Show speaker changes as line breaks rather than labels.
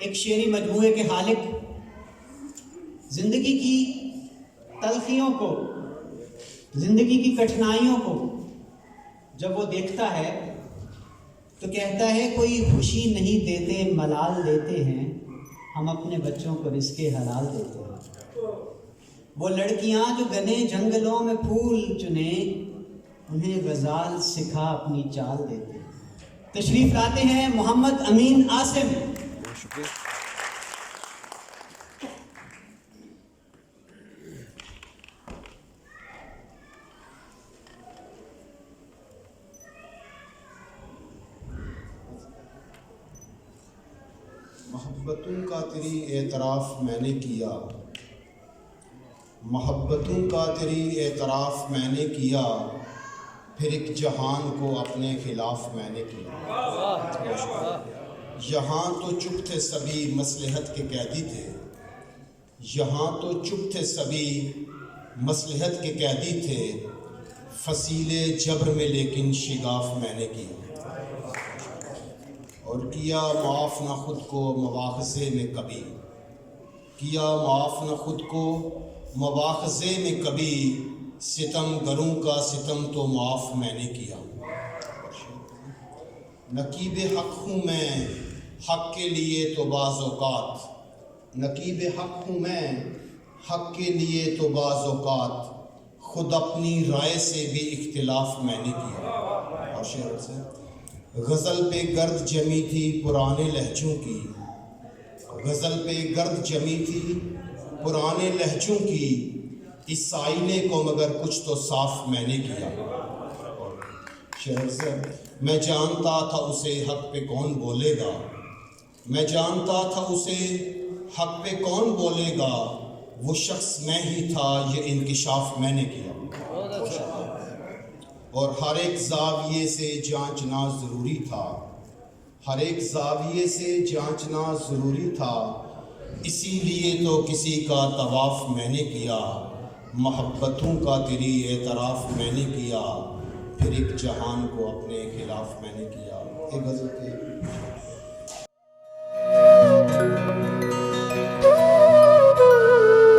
ایک شعری مجموعے کے خالق زندگی کی تلخیوں کو، زندگی کی کٹھنائیوں کو جب وہ دیکھتا ہے تو کہتا ہے کوئی خوشی نہیں دیتے ملال دیتے ہیں، ہم اپنے بچوں کو رزق حلال دیتے ہیں۔ وہ لڑکیاں جو گنے جنگلوں میں پھول چنے، انہیں غزال سکھا اپنی چال دیتے ہیں۔ تشریف لاتے ہیں محمد امین عاصم۔
محبتوں کا تیری اعتراف میں نے کیا، محبتوں کا تیری اعتراف میں نے کیا، پھر ایک جہان کو اپنے خلاف میں نے کیا۔ یہاں تو چپ تھے سبھی مصلحت کے قیدی تھے، یہاں تو چپ تھے سبھی مصلحت کے قیدی تھے، فصیل جبر میں لیکن شگاف میں نے کیا۔ اور کیا معاف نہ خود کو مواخذے میں کبھی، کیا معاف نہ خود کو مواخذے میں کبھی، ستم گروں کا ستم تو معاف میں نے کیا۔ نقیب حق ہوں میں حق کے لیے تو بعض اوقات، نقیب حق ہوں میں حق کے لیے تو بعض اوقات، خود اپنی رائے سے بھی اختلاف میں نے کیا۔ اور شعر سے غزل پہ گرد جمی تھی پرانے لہجوں کی، غزل پہ گرد جمی تھی پرانے لہجوں کی، اس آئینے کو مگر کچھ تو صاف میں نے کیا۔ شہر سے میں جانتا تھا اسے حق پہ کون بولے گا، میں جانتا تھا اسے حق پہ کون بولے گا، وہ شخص میں ہی تھا یہ انکشاف میں نے کیا۔ اور ہر ایک زاویے سے جانچنا ضروری تھا، ہر ایک زاویے سے جانچنا ضروری تھا، اسی لیے تو کسی کا طواف میں نے کیا، محبتوں کا تیری اعتراف میں نے کیا، پھر ایک جہان کو اپنے خلاف میں نے کیا۔ ایک غزل کے